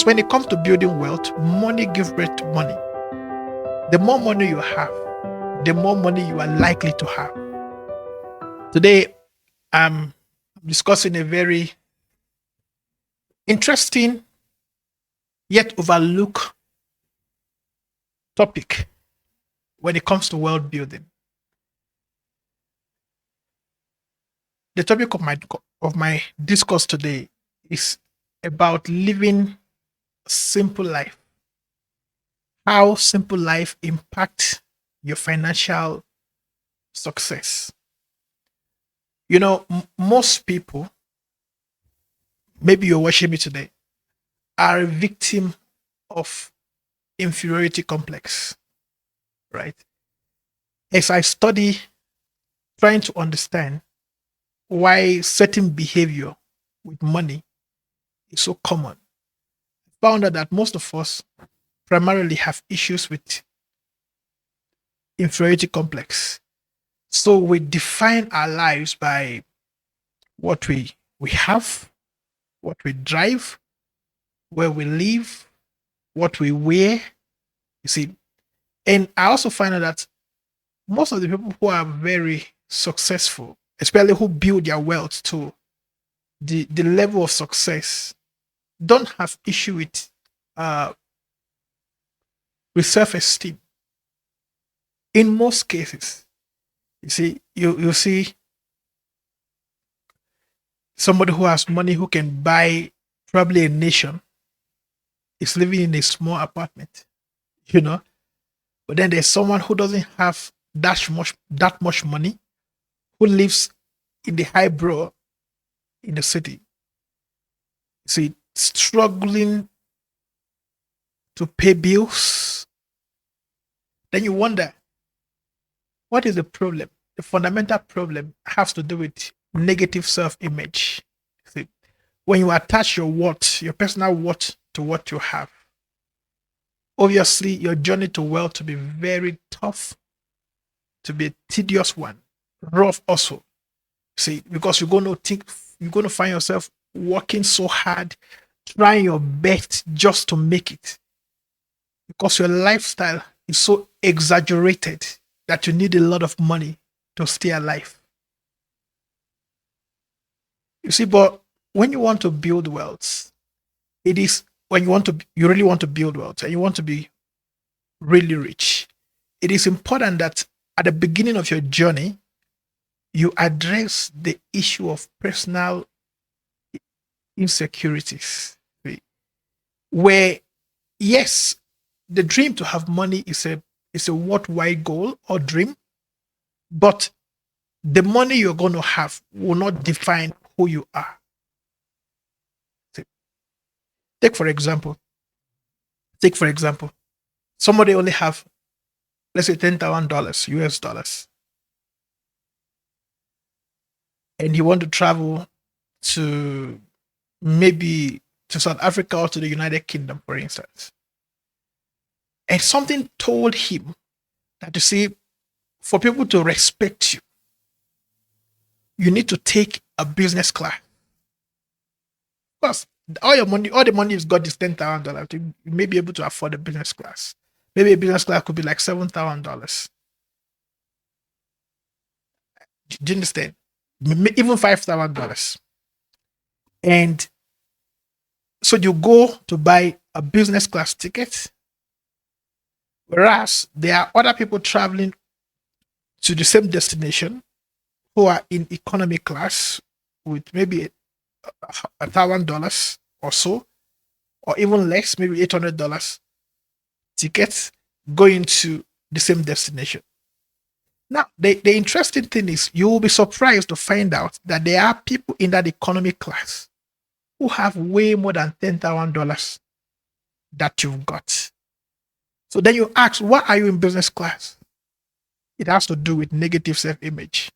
Because when it comes to building wealth, money gives birth to money. The more money you have, the more money you are likely to have. Today, I'm discussing a very interesting yet overlooked topic when it comes to wealth building. The topic of my discourse today is about living a simple life. How simple life impacts your financial success. Most people, maybe you're watching me today, are a victim of inferiority complex, right? As I study trying to understand why certain behavior with money is so common, I found out that most of us primarily have issues with inferiority complex. So we define our lives by what we have, what we drive, where we live, what we wear. You see, and I also find out that most of the people who are very successful, especially who build their wealth to the level of success, don't have issue uh with self-esteem. In most cases, you see, you see somebody who has money who can buy probably a nation is living in a small apartment, you know. But then there's someone who doesn't have that much money who lives in the high brow in the city. See, struggling to pay bills. Then you wonder, what is the problem? The fundamental problem has to do with negative self-image. See, when you attach your worth, your personal worth to what you have, obviously your journey to wealth to be very tough, to be a tedious one, rough also. See, because you're going to find yourself working so hard, trying your best just to make it, because your lifestyle is so exaggerated that you need a lot of money to stay alive. You see, but when you want to build wealth, it is when you really want to build wealth and you want to be really rich, it is important that at the beginning of your journey, you address the issue of personal insecurities. Where, yes, the dream to have money is a worthwhile goal or dream, but the money you're going to have will not define who you are. Take for example, take for example, somebody only have, let's say, $10,000 US dollars, and you want to travel to maybe to South Africa or to the United Kingdom, for instance. And something told him that, you see, for people to respect you, you need to take a business class. Because all the money you've got is $10,000. You may be able to afford a business class. Maybe a business class could be like $7,000. Do you understand? Even $5,000. And so you go to buy a business class ticket, whereas there are other people traveling to the same destination who are in economy class with maybe $1,000 or so, or even less, maybe $800 tickets going to the same destination. Now, the interesting thing is you will be surprised to find out that there are people in that economy class who have way more than $10,000 that you've got. So then you ask, why are you in business class? It has to do with negative self-image,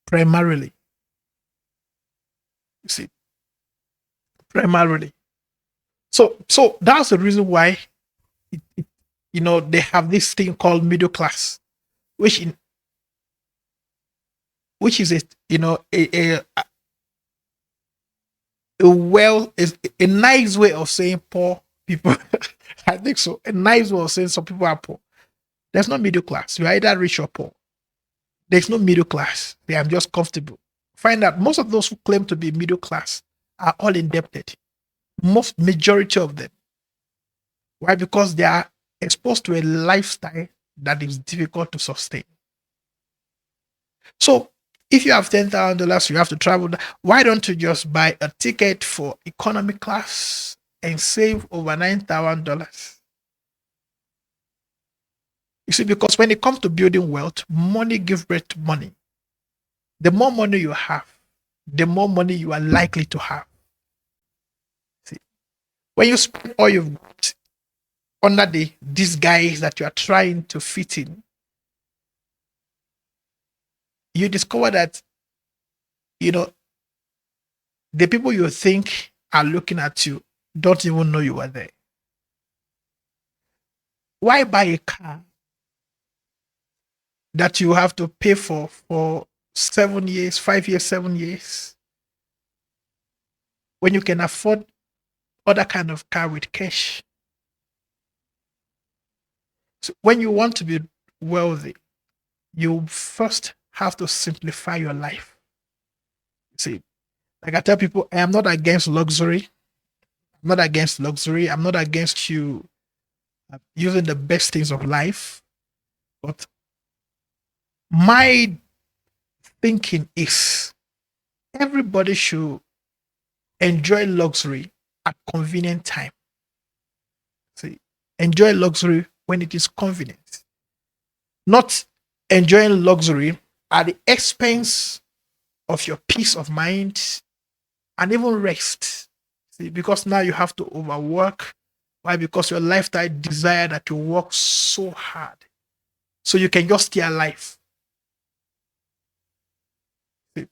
primarily. You see, primarily. So that's the reason why they have this thing called middle class, which is a a nice way of saying poor people. I think so. A nice way of saying some people are poor. There's no middle class. You're either rich or poor. There's no middle class. They are just comfortable. Find out most of those who claim to be middle class are all indebted. Most majority of them. Why? Because they are exposed to a lifestyle that is difficult to sustain. So if you have $10,000, you have to travel. Why don't you just buy a ticket for economy class and save over $9,000? You see, because when it comes to building wealth, money gives birth to money. The more money you have, the more money you are likely to have. See, when you spend all you've got under these guys that you are trying to fit in, you discover that, the people you think are looking at you don't even know you are there. Why buy a car that you have to pay for 7 years, 5 years, 7 years, when you can afford other kind of car with cash? So when you want to be wealthy, you first have to simplify your life. See, like I tell people, I am not against luxury. I'm not against luxury. I'm not against you using the best things of life. But my thinking is everybody should enjoy luxury at convenient time. See, enjoy luxury when it is convenient. Not enjoying luxury at the expense of your peace of mind and even rest. See, because now you have to overwork. Why? Because your lifestyle desire that you work so hard so you can just stay alive. See?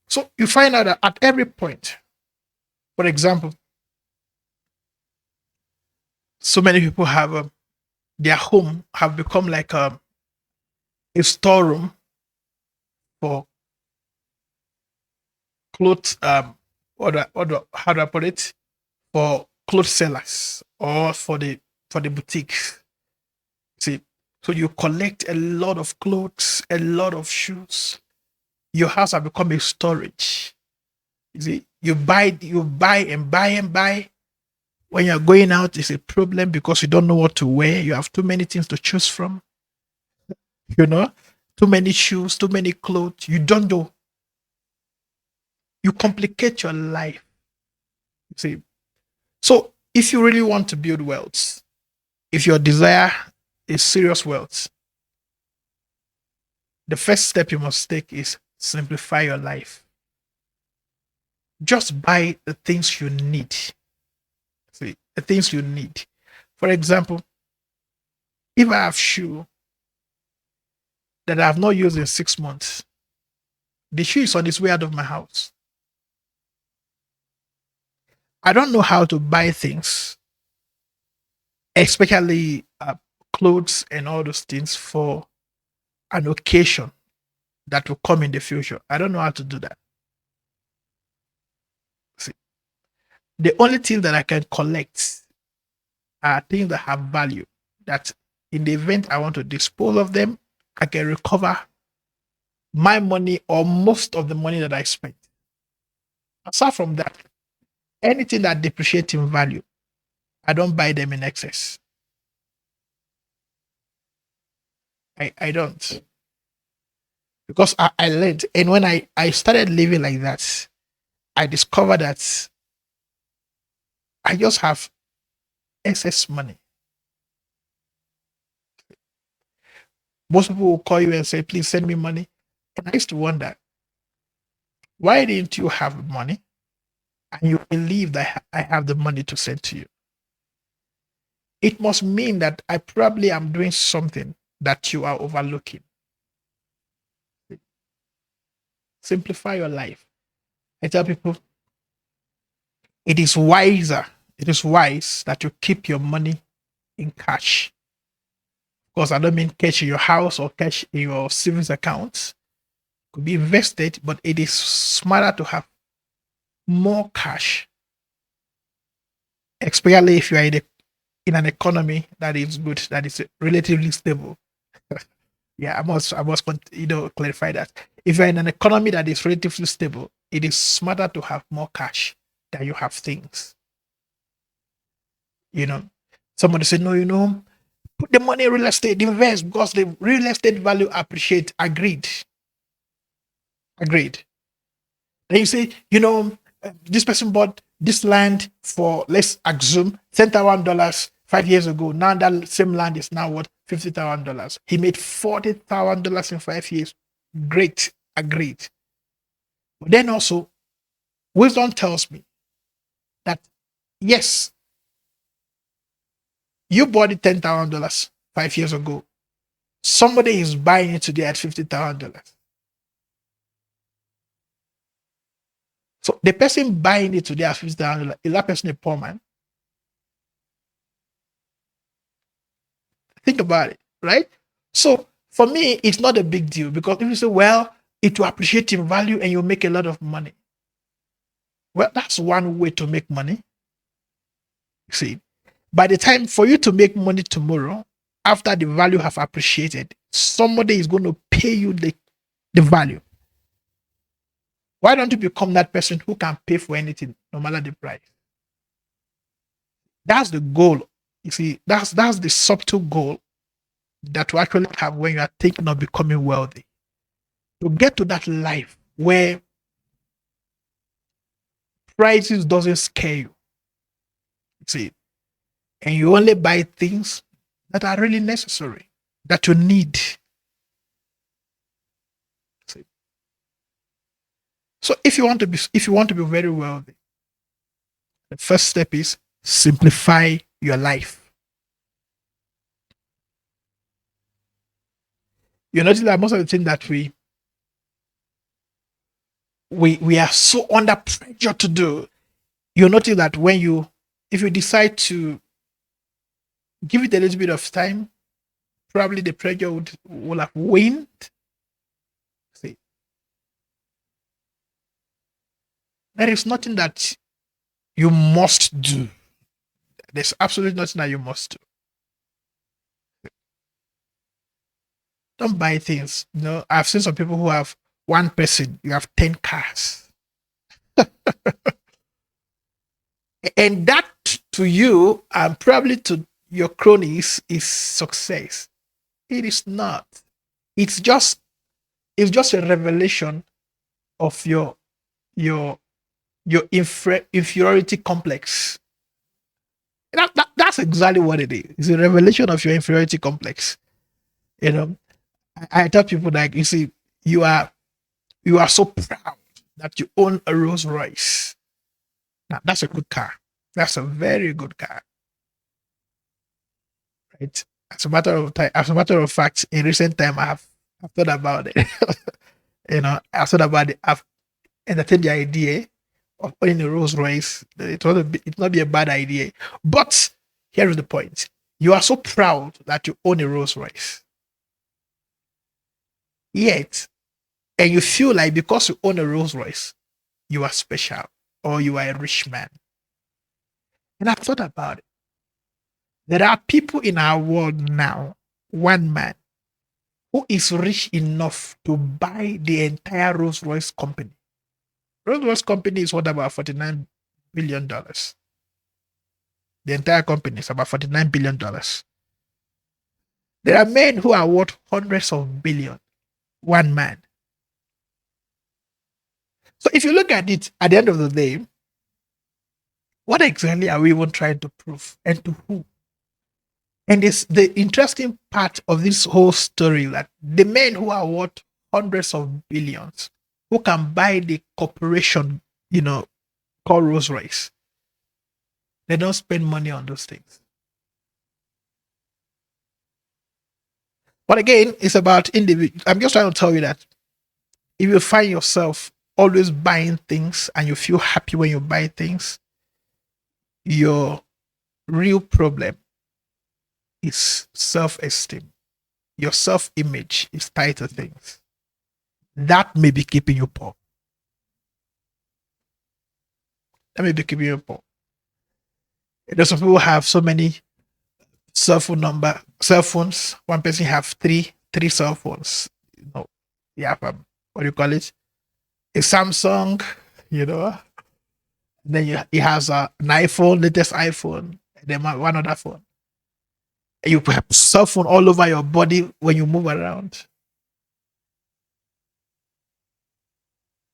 So you find out that at every point, for example, so many people have their home have become like a storeroom for clothes, how do I put it? For clothes sellers or for the boutiques. See, so you collect a lot of clothes, a lot of shoes. Your house has become a storage. You see, you buy and buy and buy. When you're going out, it's a problem because you don't know what to wear. You have too many things to choose from. You know, too many shoes, too many clothes. You don't know. You complicate your life. You see, so if you really want to build wealth, if your desire is serious wealth, the first step you must take is simplify your life. Just buy the things you need. See, the things you need. For example, if I have shoe that I have not used in 6 months, the shoe is on its way out of my house. I don't know how to buy things, especially clothes and all those things for an occasion that will come in the future. I don't know how to do that. See, the only thing that I can collect are things that have value, that in the event I want to dispose of them, I can recover my money or most of the money that I spent. Aside from that, anything that depreciates in value, I don't buy them in excess. I don't. Because I learned. And when I started living like that, I discovered that I just have excess money. Most people will call you and say, please send me money. And I used to wonder, why didn't you have money? And you believe that I have the money to send to you. It must mean that I probably am doing something that you are overlooking. Simplify your life. I tell people it is wise that you keep your money in cash. Of course, I don't mean cash in your house or cash in your savings accounts. It could be invested, but it is smarter to have more cash, especially if you are in an economy that is good, that is relatively stable. Yeah, I must clarify that. If you're in an economy that is relatively stable, it is smarter to have more cash than you have things. You know, somebody said, no, put the money in real estate, invest because the real estate value appreciate. Agreed. Agreed. Then you say, this person bought this land for, let's assume, $10,000 5 years ago. Now that same land is now worth $50,000. He made $40,000 in 5 years. Great. Agreed. But then also, wisdom tells me that, yes, you bought it $10,000 5 years ago. Somebody is buying it today at $50,000. So the person buying it today at $50,000, is that person a poor man? Think about it, right? So for me, it's not a big deal because if you say, well, it will appreciate in value and you'll make a lot of money. Well, that's one way to make money. See, by the time for you to make money tomorrow, after the value have appreciated, somebody is going to pay you the value. Why don't you become that person who can pay for anything, no matter the price? That's the goal. You see, that's the subtle goal that you actually have when you are thinking of becoming wealthy. To get to that life where prices doesn't scare you. See, and you only buy things that are really necessary, that you need. See. So if you want to be very wealthy, the first step is simplify your life. You notice that most of the things that we are so under pressure to do, you notice that if you decide to give it a little bit of time, probably the pressure will have waned. See, there is nothing that you must do. There's absolutely nothing that you must do. Don't buy things. I've seen some people who have one person, you have 10 cars. And that to you and probably to your cronies is success. It is not. It's just a revelation of your inferiority complex. That's exactly what it is. It's a revelation of your inferiority complex. I tell people, like, you see, you are so proud that you own a Rolls Royce. Now that's a good car. That's a very good car. Right? As a matter of fact, in recent time I've thought about it. I've thought about it. I've entertained the idea of owning a Rolls Royce. It not be a bad idea. But here is the point. You are so proud that you own a Rolls Royce. Yet, and you feel like because you own a Rolls Royce, you are special or you are a rich man. And I've thought about it. There are people in our world now, one man, who is rich enough to buy the entire Rolls Royce company. Rolls Royce company is worth about $49 billion. The entire company is about $49 billion. There are men who are worth hundreds of billions. One man. So if you look at it at the end of the day, what exactly are we even trying to prove and to who? And it's the interesting part of this whole story that the men who are worth hundreds of billions, who can buy the corporation, called Rolls Royce, they don't spend money on those things. But again, it's about individual. I'm just trying to tell you that if you find yourself always buying things and you feel happy when you buy things, your real problem is self-esteem. Your self-image is tied to things. That may be keeping you poor. Let me be keeping you poor. There's some people who have so many cell phones. One person have three cell phones. You have what do you call it? A Samsung, you know. Then he has an iPhone, latest iPhone, and then one other phone. And you have cell phone all over your body when you move around.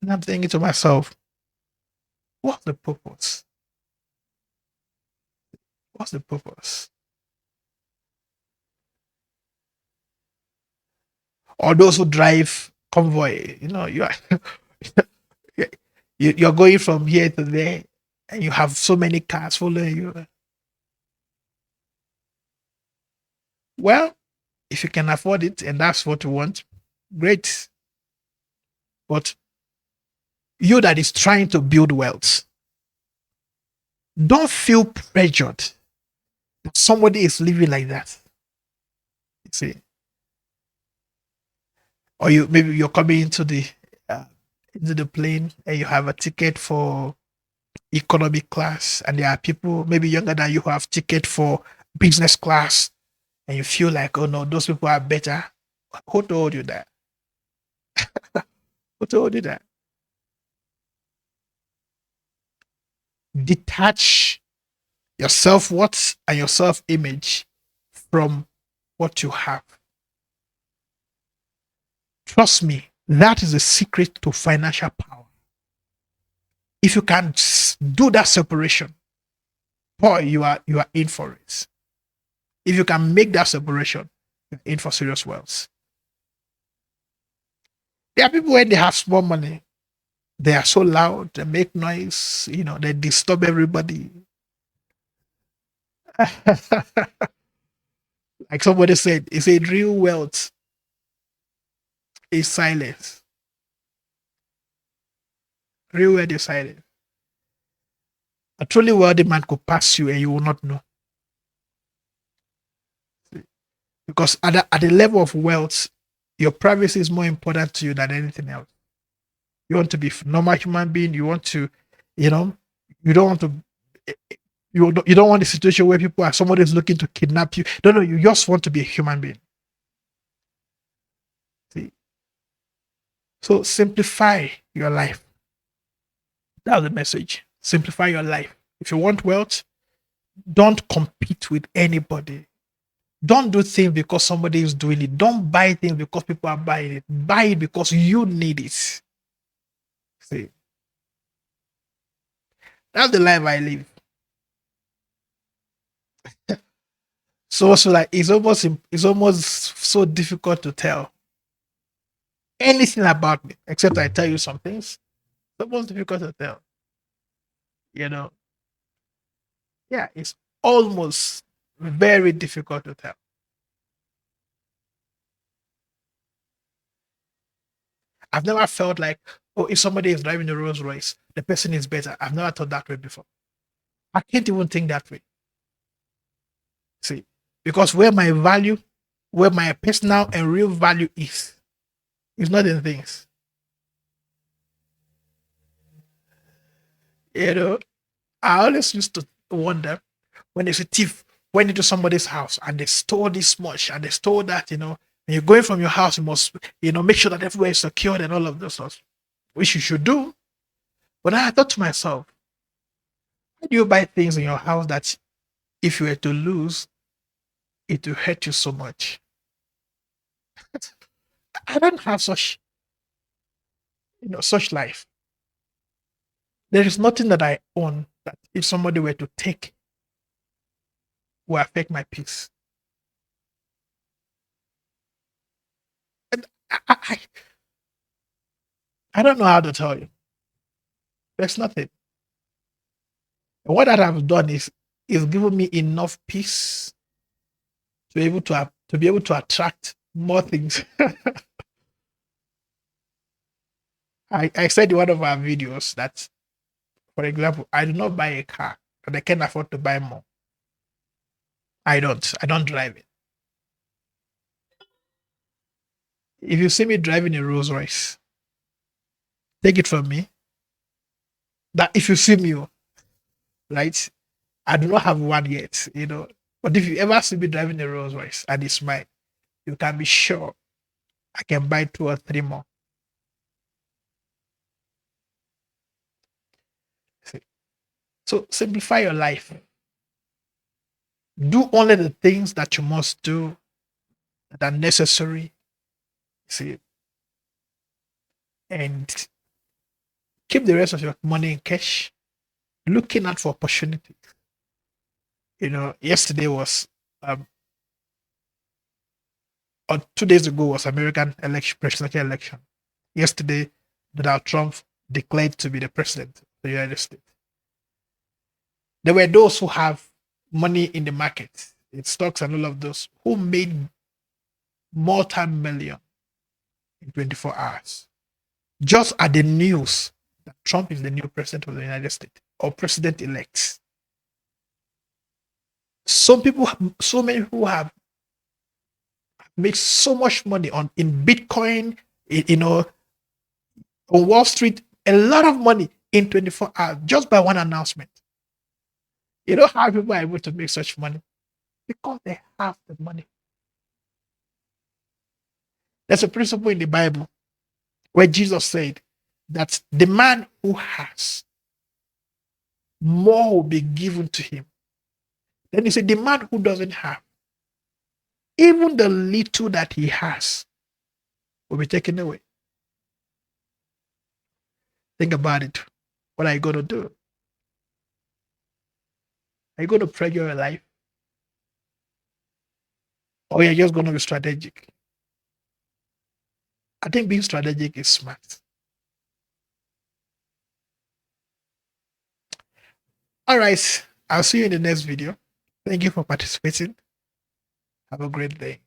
And I'm thinking to myself, what's the purpose? What's the purpose? Or those who drive convoy, you are you're going from here to there, and you have so many cars following you. Well, if you can afford it and that's what you want, great. But you that is trying to build wealth, don't feel pressured that somebody is living like that. You see, or maybe you're coming uh, into the plane and you have a ticket for economy class, and there are people maybe younger than you who have ticket for business class, and you feel like, oh no, those people are better. Who told you that? Who told you that? Detach your self worth and your self image from what you have. Trust me, that is the secret to financial power. If you can do that separation, boy, you are in for it. If you can make that separation, you're in for serious wealth. There are people when they have small money, they are so loud, they make noise, they disturb everybody. Like somebody said, he said, real wealth is silence. Real wealth is silence. A truly wealthy man could pass you and you will not know. Because at the level of wealth, your privacy is more important to you than anything else. You want to be a normal human being. You want to, you know, you don't want to, you don't want a situation where somebody is looking to kidnap you. No, you just want to be a human being. See? So simplify your life. That's the message. Simplify your life. If you want wealth, don't compete with anybody. Don't do things because somebody is doing it. Don't buy things because people are buying it. Buy it because you need it. See, that's the life I live. So like it's almost so difficult to tell anything about me except I tell you some things. It's almost difficult to tell. You know, yeah, it's almost very difficult to tell. I've never felt like, oh, if somebody is driving a Rolls Royce, the person is better. I've never thought that way before. I can't even think that way. See, because where my personal and real value is not in things. You know, I always used to wonder when there's a thief went into somebody's house and they stole this much and they stole that, and you're going from your house, you must, make sure that everywhere is secured and all of those stuff, which you should do. But I thought to myself, why do you buy things in your house that if you were to lose, it will hurt you so much? I don't have such life. There is nothing that I own that if somebody were to take will affect my peace. And I don't know how to tell you. There's nothing. And what that I've done is given me enough peace to be able to attract more things. I said in one of our videos that, for example, I do not buy a car, but I can afford to buy more. I don't. I don't drive it. If you see me driving a Rolls Royce, take it from me that if you see me, right? I do not have one yet, But if you ever see me driving a Rolls Royce and it's mine, you can be sure I can buy two or three more. See? So simplify your life. Do only the things that you must do that are necessary. See, and keep the rest of your money in cash, looking out for opportunities. Yesterday was or 2 days ago was American election, presidential election. Yesterday, Donald Trump declared to be the president of the United States. There were those who have money in the market, in stocks and all of those, who made multi-million in 24 hours. Just at the news that Trump is the new president of the United States or president-elect. So many people have made so much money in Bitcoin, on Wall Street, a lot of money in 24 hours just by one announcement. You know how people are able to make such money? Because they have the money. There's a principle in the Bible where Jesus said that the man who has, more will be given to him. Then he said, the man who doesn't have, even the little that he has will be taken away. Think about it. What are you going to do? Are you going to pray your life? Or you're just going to be strategic? I think being strategic is smart. All right. I'll see you in the next video. Thank you for participating. Have a great day.